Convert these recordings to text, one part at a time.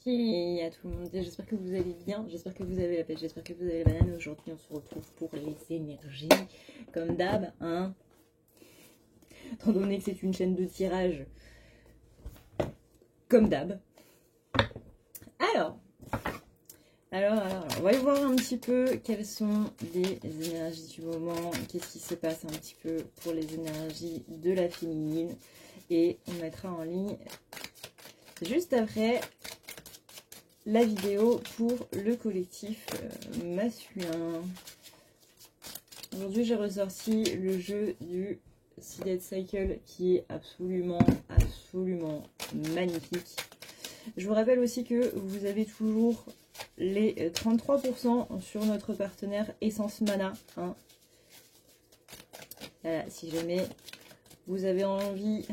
Et à tout le monde, j'espère que vous allez bien, j'espère que vous avez la pêche, j'espère que vous avez la banane. Aujourd'hui on se retrouve pour les énergies, comme d'hab, hein. Étant donné que c'est une chaîne de tirage, comme d'hab. Alors, on va y voir un petit peu quelles sont les énergies du moment, qu'est-ce qui se passe un petit peu pour les énergies de la féminine. Et on mettra en ligne juste après la vidéo pour le collectif masculin. Aujourd'hui j'ai ressorti le jeu du Seeded Cycle qui est absolument magnifique. Je vous rappelle aussi que vous avez toujours les 33% sur notre partenaire Essence Mana, hein. Voilà, si jamais vous avez envie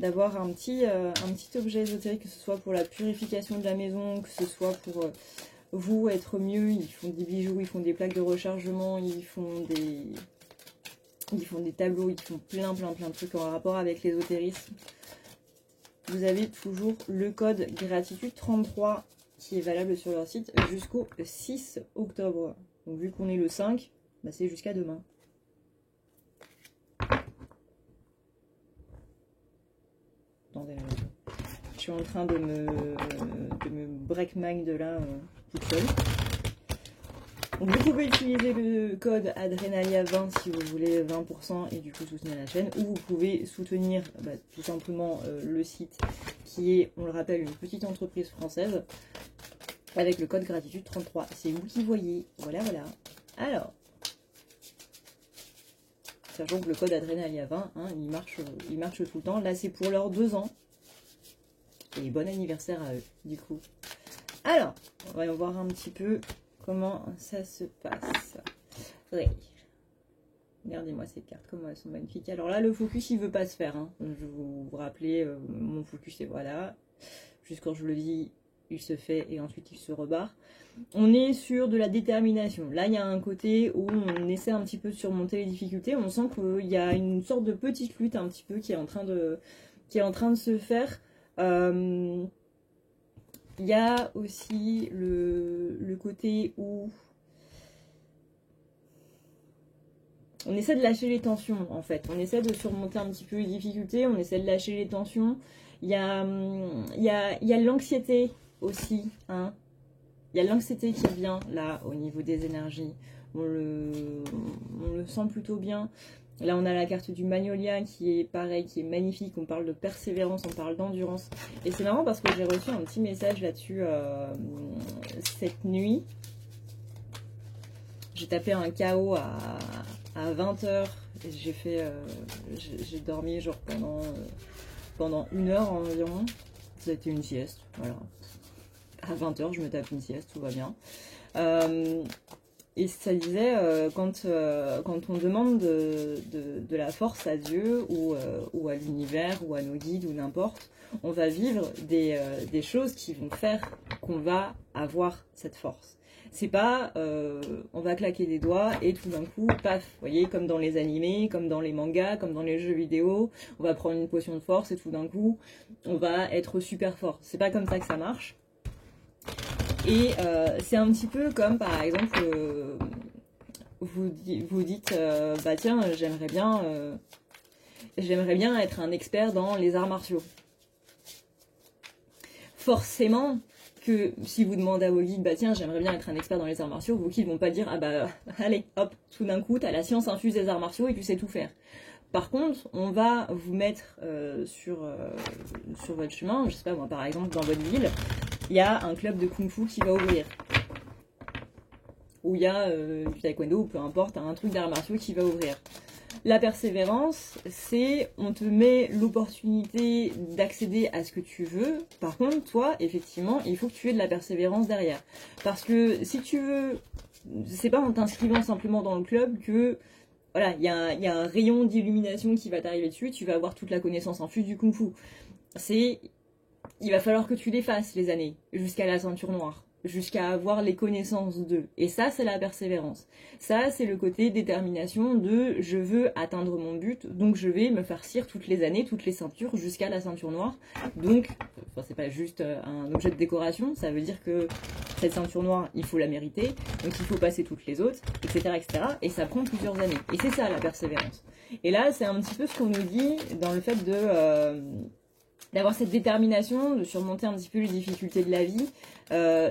d'avoir un petit objet ésotérique, que ce soit pour la purification de la maison, que ce soit pour vous être mieux, ils font des bijoux, ils font des plaques de rechargement, ils font des tableaux, ils font plein de trucs en rapport avec l'ésotérisme. Vous avez toujours le code gratitude 33 qui est valable sur leur site jusqu'au 6 octobre. Donc vu qu'on est le 5, bah c'est jusqu'à demain. Attendez, je suis en train de me break mind là toute seule. Donc vous pouvez utiliser le code Adrenalia20 si vous voulez 20% et du coup soutenir la chaîne, ou vous pouvez soutenir tout simplement le site qui est, on le rappelle, une petite entreprise française avec le code gratitude 33. C'est vous qui voyez. Voilà. Alors, sachant que le code Adrenalia20, hein, il marche tout le temps. Là, c'est pour leurs 2 ans. Et bon anniversaire à eux, du coup. Alors, on va voir un petit peu comment ça se passe. Ouais. Regardez-moi ces cartes, comment elles sont magnifiques. Alors là, le focus, il veut pas se faire, hein. Je vais vous rappeler, mon focus, c'est voilà. Juste quand je le dis, il se fait et ensuite il se rebarre. On est sur de la détermination. Là, il y a un côté où on essaie un petit peu de surmonter les difficultés. On sent qu'il y a une sorte de petite lutte un petit peu qui est en train de se faire. Il y a aussi le côté où on essaie de lâcher les tensions, en fait. On essaie de surmonter un petit peu les difficultés, on essaie de lâcher les tensions. Il y a l'anxiété aussi, hein. Il y a l'anxiété qui vient là au niveau des énergies. On le sent plutôt bien. Là, on a la carte du Magnolia qui est pareil, qui est magnifique. On parle de persévérance, on parle d'endurance. Et c'est marrant parce que j'ai reçu un petit message là-dessus cette nuit. J'ai tapé un KO à 20h. J'ai dormi genre pendant 1 heure environ. Ça a été une sieste, voilà. À 20h, je me tape une sieste, tout va bien. Et ça disait, quand on demande de la force à Dieu ou à l'univers ou à nos guides ou n'importe, on va vivre des choses qui vont faire qu'on va avoir cette force. C'est pas on va claquer des doigts et tout d'un coup, paf, vous voyez, comme dans les animés, comme dans les mangas, comme dans les jeux vidéo, on va prendre une potion de force et tout d'un coup, on va être super fort. C'est pas comme ça que ça marche. Et c'est un petit peu comme par exemple, vous dites, bah tiens, j'aimerais bien être un expert dans les arts martiaux. Forcément que si vous demandez à vos guides, bah tiens, j'aimerais bien être un expert dans les arts martiaux, vos guides vont pas dire, ah bah allez, hop, tout d'un coup, t'as la science infuse des arts martiaux et tu sais tout faire. Par contre, on va vous mettre sur votre chemin, je sais pas moi, par exemple, dans votre ville, il y a un club de kung-fu qui va ouvrir. Ou il y a du taekwondo, ou peu importe, un truc d'arts martiaux qui va ouvrir. La persévérance, c'est on te met l'opportunité d'accéder à ce que tu veux. Par contre, toi, effectivement, il faut que tu aies de la persévérance derrière. Parce que si tu veux, c'est pas en t'inscrivant simplement dans le club que voilà, il y a un rayon d'illumination qui va t'arriver dessus, tu vas avoir toute la connaissance infuse du kung-fu. Il va falloir que tu les fasses les années, jusqu'à la ceinture noire. jusqu'à avoir les connaissances d'eux. Et ça, c'est la persévérance. Ça, c'est le côté détermination de je veux atteindre mon but, donc je vais me farcir toutes les années, toutes les ceintures, jusqu'à la ceinture noire. Donc, enfin, c'est pas juste un objet de décoration, ça veut dire que cette ceinture noire, il faut la mériter, donc il faut passer toutes les autres, etc., etc. Et ça prend plusieurs années. Et c'est ça, la persévérance. Et là, c'est un petit peu ce qu'on nous dit dans le fait de... d'avoir cette détermination, de surmonter un petit peu les difficultés de la vie.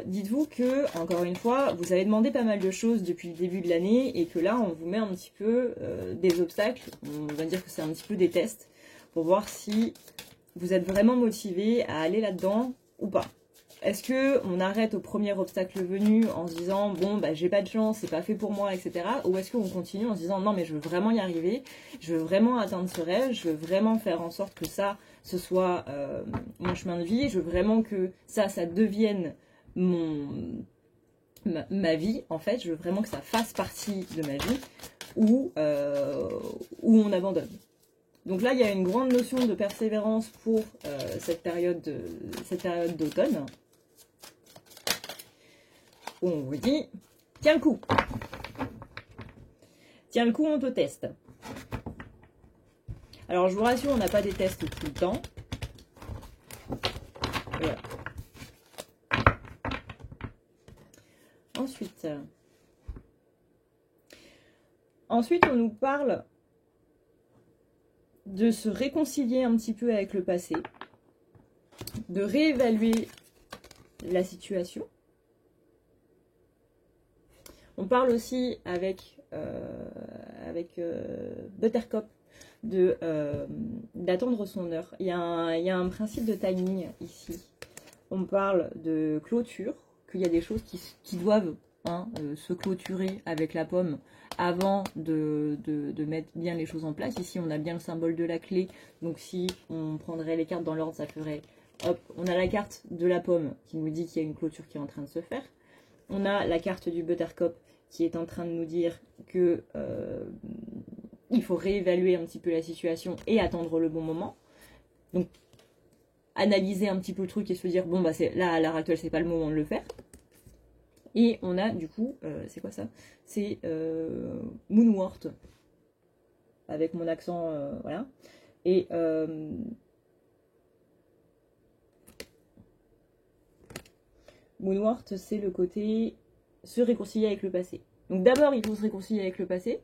Dites-vous que, encore une fois, vous avez demandé pas mal de choses depuis le début de l'année et que là, on vous met un petit peu des obstacles. On va dire que c'est un petit peu des tests pour voir si vous êtes vraiment motivé à aller là-dedans ou pas. Est-ce que on arrête au premier obstacle venu en se disant bon bah j'ai pas de chance, c'est pas fait pour moi, etc. Ou est-ce qu'on continue en se disant non mais je veux vraiment y arriver, je veux vraiment atteindre ce rêve, je veux vraiment faire en sorte que ça ce soit mon chemin de vie, je veux vraiment que ça devienne ma vie en fait, je veux vraiment que ça fasse partie de ma vie ou on abandonne. Donc là il y a une grande notion de persévérance pour cette période d'automne. On vous dit, tiens le coup. Tiens le coup, on te teste. Alors je vous rassure, on n'a pas des tests tout le temps. Voilà. Ensuite, on nous parle de se réconcilier un petit peu avec le passé, de réévaluer la situation. On parle aussi avec Buttercup d'attendre son heure. Il y a un principe de timing ici. On parle de clôture, qu'il y a des choses qui doivent se clôturer avec la pomme avant de mettre bien les choses en place. Ici, on a bien le symbole de la clé. Donc, si on prendrait les cartes dans l'ordre, ça ferait... Hop, on a la carte de la pomme qui nous dit qu'il y a une clôture qui est en train de se faire. On a la carte du Buttercup qui est en train de nous dire que il faut réévaluer un petit peu la situation et attendre le bon moment. Donc, analyser un petit peu le truc et se dire, bon, bah, là, à l'heure actuelle, c'est pas le moment de le faire. Et on a, du coup, c'est quoi ça? C'est Moonwort, avec mon accent, voilà. Et... Moonwort, c'est le côté se réconcilier avec le passé. Donc d'abord, il faut se réconcilier avec le passé.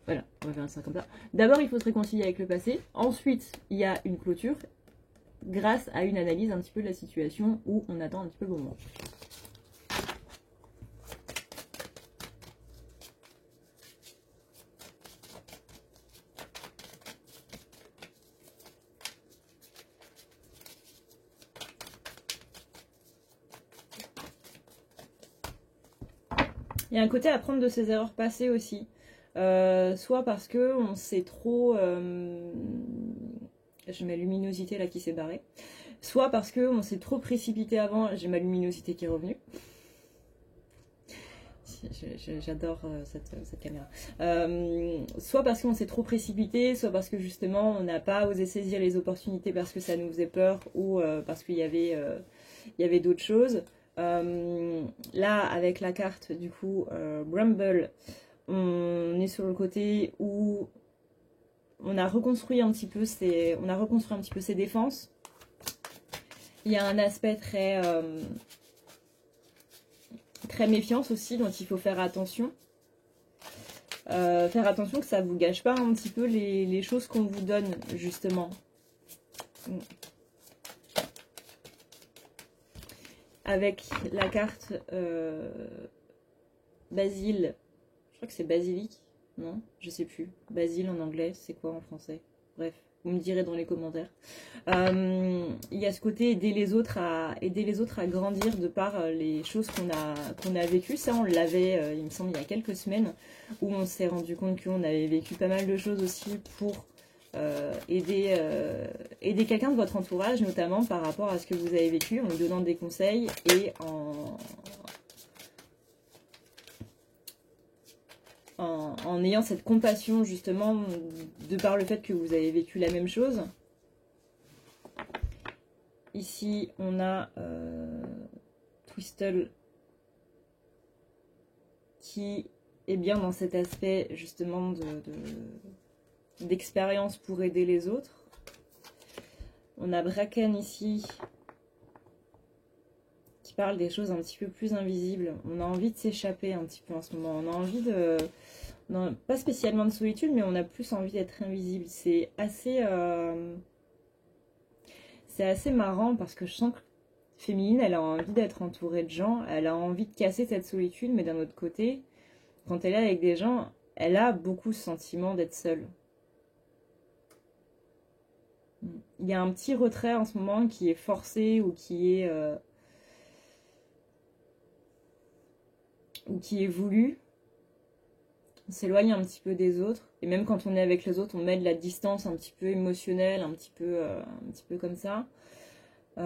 Voilà, on va faire ça comme ça. D'abord, il faut se réconcilier avec le passé. Ensuite, il y a une clôture grâce à une analyse un petit peu de la situation où on attend un petit peu le bon moment. Il y a un côté à prendre de ses erreurs passées aussi. Soit parce que on s'est trop... j'ai ma luminosité là qui s'est barrée. Soit parce que on s'est trop précipité avant. J'ai ma luminosité qui est revenue. J'adore cette caméra. Soit parce qu'on s'est trop précipité, soit parce que justement on n'a pas osé saisir les opportunités parce que ça nous faisait peur ou parce qu'il y avait d'autres choses. Là avec la carte du coup Bramble, on est sur le côté où on a reconstruit un petit peu ses défenses. Il y a un aspect très méfiance aussi, dont il faut faire attention. Faire attention que ça ne vous gâche pas un petit peu les choses qu'on vous donne justement. Avec la carte Basile, je crois que c'est basilic, non? Je sais plus. Basile en anglais, c'est quoi en français? Bref, vous me direz dans les commentaires. Il y a ce côté aider les autres à grandir de par les choses qu'on a vécues. Ça, on l'avait, il me semble, il y a quelques semaines, où on s'est rendu compte qu'on avait vécu pas mal de choses aussi pour aider quelqu'un de votre entourage, notamment par rapport à ce que vous avez vécu, en lui donnant des conseils et en ayant cette compassion justement de par le fait que vous avez vécu la même chose. Ici on a Crystal qui est bien dans cet aspect justement d'expérience pour aider les autres. On a Bracken ici qui parle des choses un petit peu plus invisibles. On a envie de s'échapper un petit peu en ce moment. On a envie de... Non, pas spécialement de solitude, mais on a plus envie d'être invisible. C'est assez marrant parce que je sens que féminine, elle a envie d'être entourée de gens, elle a envie de casser cette solitude, mais d'un autre côté, quand elle est avec des gens, elle a beaucoup ce sentiment d'être seule. Il y a un petit retrait en ce moment qui est forcé ou qui est voulu. On s'éloigne un petit peu des autres. Et même quand on est avec les autres, on met de la distance un petit peu émotionnelle, un petit peu comme ça. Il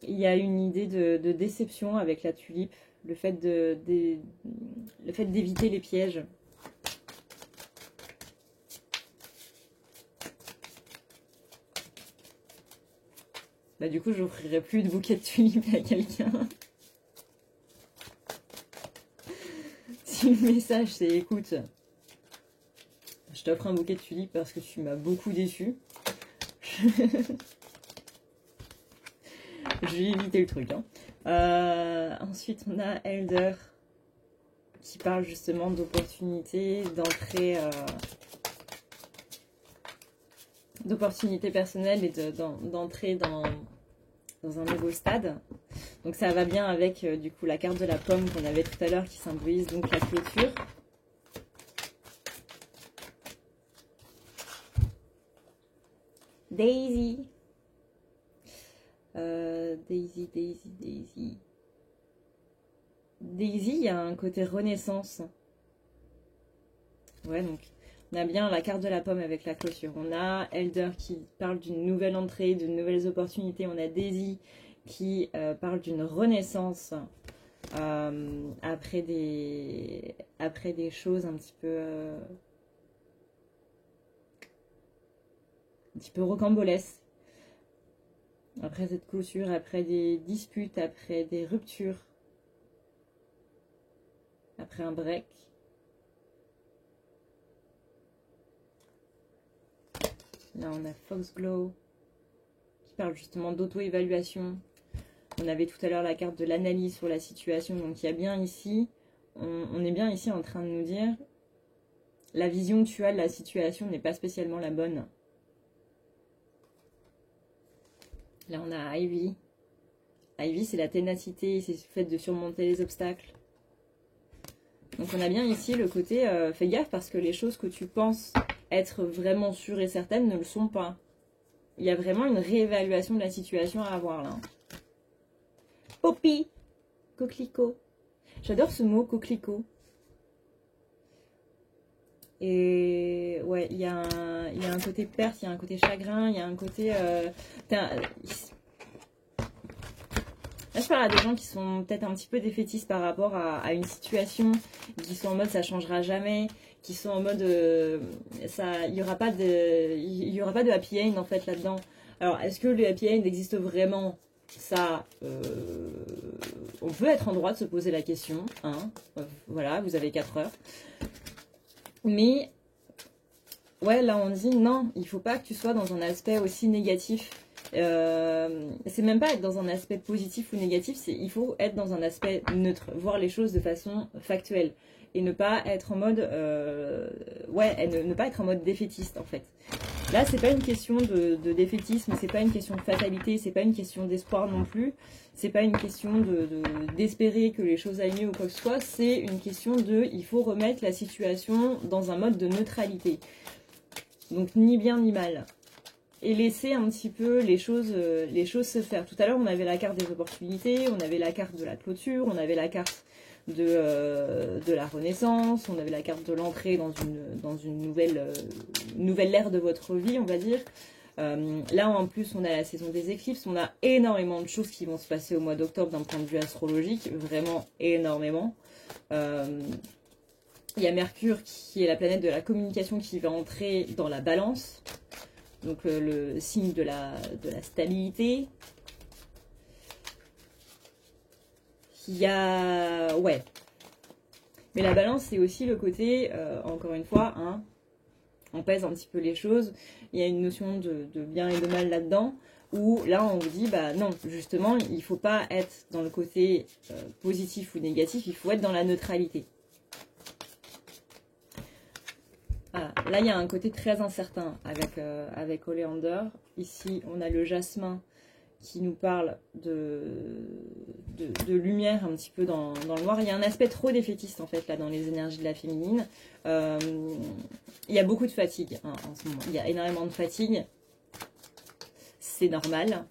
y a une idée de déception avec la tulipe. Le fait d'éviter les pièges. Bah, du coup, j'offrirai plus de bouquet de tulipes à quelqu'un. Si le message c'est écoute, je t'offre un bouquet de tulipes parce que tu m'as beaucoup déçu. Je vais éviter le truc. Ensuite, on a Elder qui parle justement d'opportunités, d'opportunités personnelles et d'entrer dans un nouveau stade. Donc ça va bien avec du coup la carte de la pomme qu'on avait tout à l'heure qui symbolise donc la clôture. Daisy. Daisy. Daisy, il y a un côté renaissance. Ouais, donc on a bien la carte de la pomme avec la clôture. On a Elder qui parle d'une nouvelle entrée, de nouvelles opportunités. On a Daisy qui parle d'une renaissance après des choses un petit peu rocambolesques. Après cette clôture, après des disputes, après des ruptures, après un break. Là, on a Foxglow qui parle justement d'auto-évaluation. On avait tout à l'heure la carte de l'analyse sur la situation. Donc, il y a bien ici, on est bien ici en train de nous dire la vision que tu as de la situation n'est pas spécialement la bonne. Là, on a Ivy. Ivy, c'est la ténacité, c'est le fait de surmonter les obstacles. Donc, on a bien ici le côté fais gaffe parce que les choses que tu penses être vraiment sûres et certaines ne le sont pas. Il y a vraiment une réévaluation de la situation à avoir là. Poppy, coquelicot. J'adore ce mot, coquelicot. Et ouais, il y a un côté perte, il y a un côté chagrin, il y a un côté... Là, je parle à des gens qui sont peut-être un petit peu défaitistes par rapport à une situation, qui sont en mode ça changera jamais, qui sont en mode il y aura pas de happy end en fait là-dedans. Alors, est-ce que le happy end existe vraiment? Ça, on peut être en droit de se poser la question. Hein. Voilà, vous avez 4 heures. Mais, ouais, là on dit non, il faut pas que tu sois dans un aspect aussi négatif. C'est même pas être dans un aspect positif ou négatif, il faut être dans un aspect neutre, voir les choses de façon factuelle. Et ne pas être en mode ne pas être en mode défaitiste en fait. Là, c'est pas une question de défaitisme, c'est pas une question de fatalité, c'est pas une question d'espoir non plus, c'est pas une question d'espérer que les choses aillent mieux ou quoi que ce soit, c'est une question il faut remettre la situation dans un mode de neutralité. Donc ni bien ni mal. Et laisser un petit peu les choses se faire. Tout à l'heure, on avait la carte des opportunités, on avait la carte de la clôture, on avait la carte de la renaissance, on avait la carte de l'entrée dans une nouvelle ère de votre vie, on va dire. Là, en plus, on a la saison des éclipses, on a énormément de choses qui vont se passer au mois d'octobre d'un point de vue astrologique, vraiment énormément. Il y a Mercure qui est la planète de la communication qui va entrer dans la balance. Donc le signe de la stabilité. qu'il y a... Ouais. Mais la balance, c'est aussi le côté, encore une fois, hein, on pèse un petit peu les choses. Il y a une notion de bien et de mal là-dedans, où là, on vous dit, bah non, justement, il ne faut pas être dans le côté positif ou négatif, il faut être dans la neutralité. Voilà. Là, il y a un côté très incertain avec Oleander. Ici, on a le jasmin qui nous parle de lumière un petit peu dans le noir. Il y a un aspect trop défaitiste en fait là dans les énergies de la féminine. Il y a beaucoup de fatigue hein, en ce moment. Il y a énormément de fatigue. C'est normal.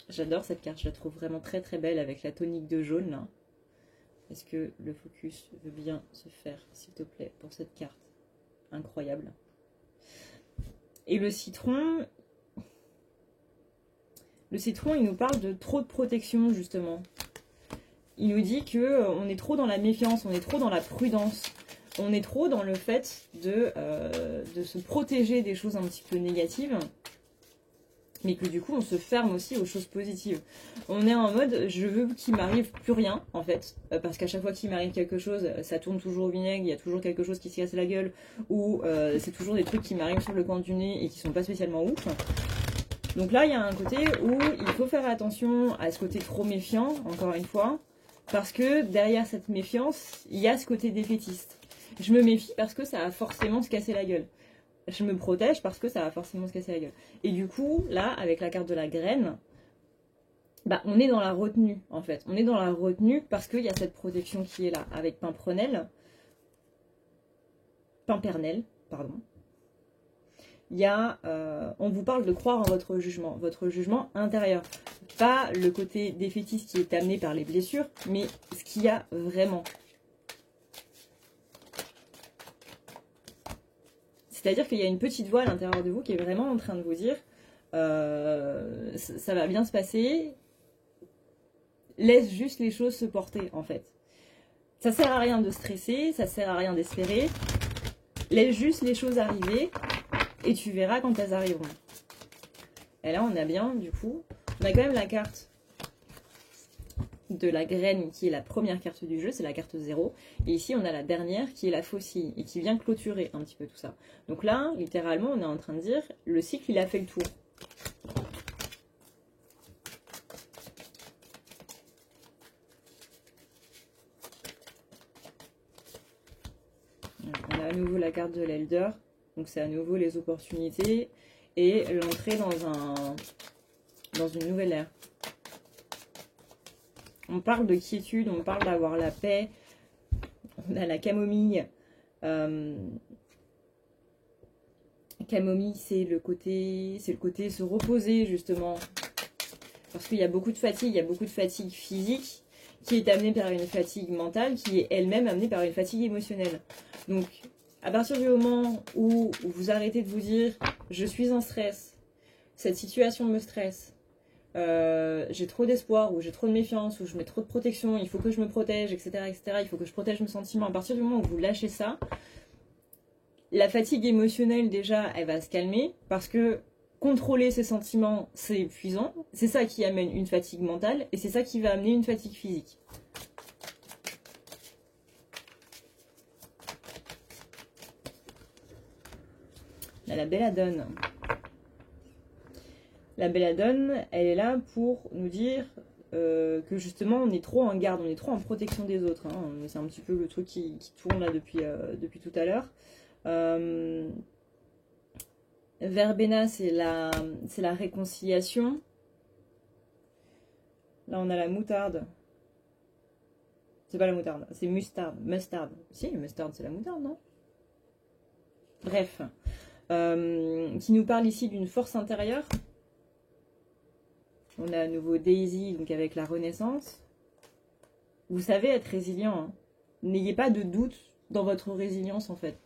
J'adore cette carte, je la trouve vraiment très très belle avec la tonique de jaune là. Est-ce que le focus veut bien se faire s'il te plaît pour cette carte? Incroyable. Et le citron, il nous parle de trop de protection, justement. Il nous dit qu'on est trop dans la méfiance, on est trop dans la prudence, on est trop dans le fait de se protéger des choses un petit peu négatives, mais que du coup, on se ferme aussi aux choses positives. On est en mode, je veux qu'il m'arrive plus rien, en fait, parce qu'à chaque fois qu'il m'arrive quelque chose, ça tourne toujours au vinaigre, il y a toujours quelque chose qui se casse la gueule, ou c'est toujours des trucs qui m'arrivent sur le coin du nez et qui sont pas spécialement ouf. Donc là, il y a un côté où il faut faire attention à ce côté trop méfiant, encore une fois, parce que derrière cette méfiance, il y a ce côté défaitiste. Je me méfie parce que ça va forcément se casser la gueule. Je me protège parce que ça va forcément se casser la gueule. Et du coup, là, avec la carte de la graine, bah, on est dans la retenue, en fait. On est dans la retenue parce qu'il y a cette protection qui est là. Avec Pimpernel, pardon. Il y a, on vous parle de croire en votre jugement intérieur. Pas le côté défaitiste qui est amené par les blessures, mais ce qu'il y a vraiment. C'est-à-dire qu'il y a une petite voix à l'intérieur de vous qui est vraiment en train de vous dire ça va bien se passer, laisse juste les choses se porter en fait. Ça sert à rien de stresser, ça sert à rien d'espérer, laisse juste les choses arriver et tu verras quand elles arriveront. Et là on a bien du coup, on a quand même la carte de la graine qui est la première carte du jeu, c'est la carte 0. Et ici, on a la dernière qui est la faucille et qui vient clôturer un petit peu tout ça. Donc là, littéralement, on est en train de dire le cycle, il a fait le tour. On a à nouveau la carte de l'Elder. Donc c'est à nouveau les opportunités et l'entrée dans une nouvelle ère. On parle de quiétude, on parle d'avoir la paix. On a la camomille. Camomille, c'est le côté se reposer, justement. Parce qu'il y a beaucoup de fatigue, il y a beaucoup de fatigue physique qui est amenée par une fatigue mentale, qui est elle-même amenée par une fatigue émotionnelle. Donc, à partir du moment où vous arrêtez de vous dire « je suis en stress, cette situation me stresse », j'ai trop d'espoir, ou j'ai trop de méfiance, ou je mets trop de protection, il faut que je me protège, etc., etc. Il faut que je protège mes sentiments. À partir du moment où vous lâchez ça, la fatigue émotionnelle, déjà, elle va se calmer, parce que contrôler ses sentiments, c'est épuisant. C'est ça qui amène une fatigue mentale, et c'est ça qui va amener une fatigue physique. Là, la belladone. La belladone, elle est là pour nous dire que justement on est trop en garde, on est trop en protection des autres. Hein. C'est un petit peu le truc qui tourne là depuis tout à l'heure. Verbena, c'est la réconciliation. Là on a la moutarde. C'est pas la moutarde, c'est mustard. Si, mustard c'est la moutarde, non? Bref. Qui nous parle ici d'une force intérieure. On a à nouveau Daisy, donc avec la renaissance. Vous savez être résilient. Hein. N'ayez pas de doute dans votre résilience, en fait.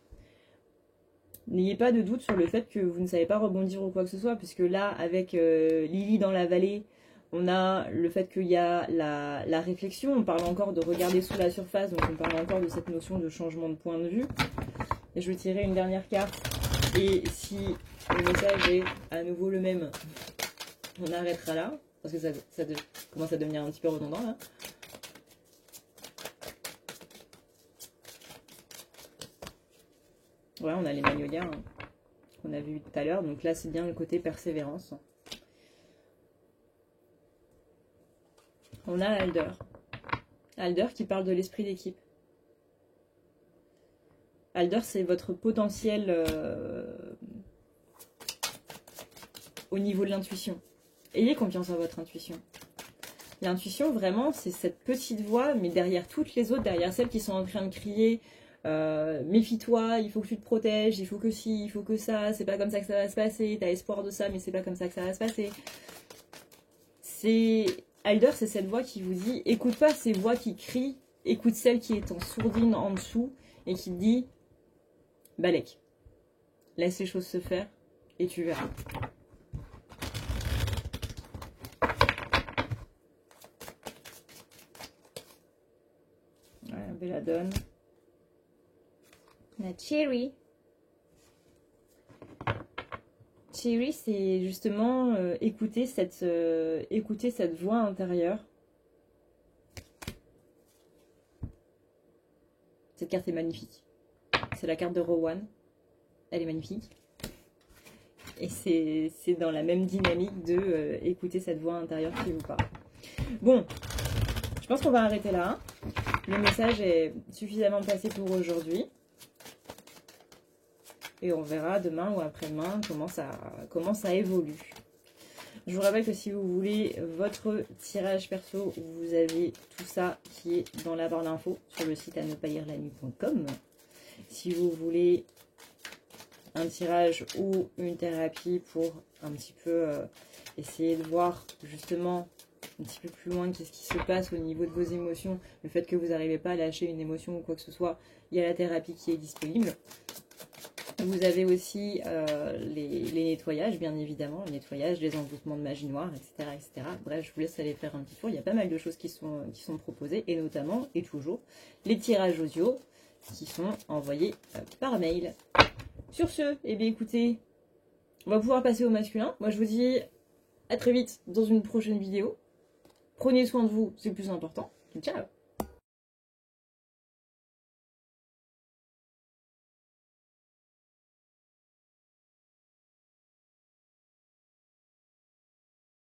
N'ayez pas de doute sur le fait que vous ne savez pas rebondir ou quoi que ce soit, puisque là, avec Lily dans la vallée, on a le fait qu'il y a la réflexion. On parle encore de regarder sous la surface, donc on parle encore de cette notion de changement de point de vue. Et je vais tirer une dernière carte. Et si le message est à nouveau le même, on arrêtera là. parce que ça commence à devenir un petit peu redondant là. Ouais, on a les magnolias hein, qu'on a vu tout à l'heure. Donc là, c'est bien le côté persévérance. On a Alder. Alder qui parle de l'esprit d'équipe. Alder, c'est votre potentiel au niveau de l'intuition. Ayez confiance en votre intuition. L'intuition, vraiment, c'est cette petite voix, mais derrière toutes les autres, derrière celles qui sont en train de crier méfie-toi, il faut que tu te protèges, il faut que ci, il faut que ça, c'est pas comme ça que ça va se passer, t'as espoir de ça, mais c'est pas comme ça que ça va se passer. Alder, c'est cette voix qui vous dit, écoute pas ces voix qui crient, écoute celle qui est en sourdine en dessous et qui te dit, Balek, laisse les choses se faire et tu verras. Voilà, Belladone. La Cherry. Cherry, c'est justement écouter cette voix intérieure. Cette carte est magnifique. C'est la carte de Rowan. Elle est magnifique. Et c'est dans la même dynamique de écouter cette voix intérieure qui vous parle. Bon, je pense qu'on va arrêter là. Le message est suffisamment passé pour aujourd'hui. Et on verra demain ou après-demain comment ça évolue. Je vous rappelle que si vous voulez votre tirage perso, vous avez tout ça qui est dans la barre d'infos sur le site anepaslire-la-nuit.com. Si vous voulez un tirage ou une thérapie pour un petit peu essayer de voir justement un petit peu plus loin qu'est-ce qui se passe au niveau de vos émotions, le fait que vous n'arrivez pas à lâcher une émotion ou quoi que ce soit, il y a la thérapie qui est disponible. Vous avez aussi les nettoyages, bien évidemment, les nettoyages, les envoûtements de magie noire, etc., etc. Bref, je vous laisse aller faire un petit tour. Il y a pas mal de choses qui sont proposées, et notamment, et toujours, les tirages audio qui sont envoyés par mail. Sur ce, eh bien écoutez, on va pouvoir passer au masculin. Moi, je vous dis à très vite dans une prochaine vidéo. Prenez soin de vous, c'est le plus important. Ciao!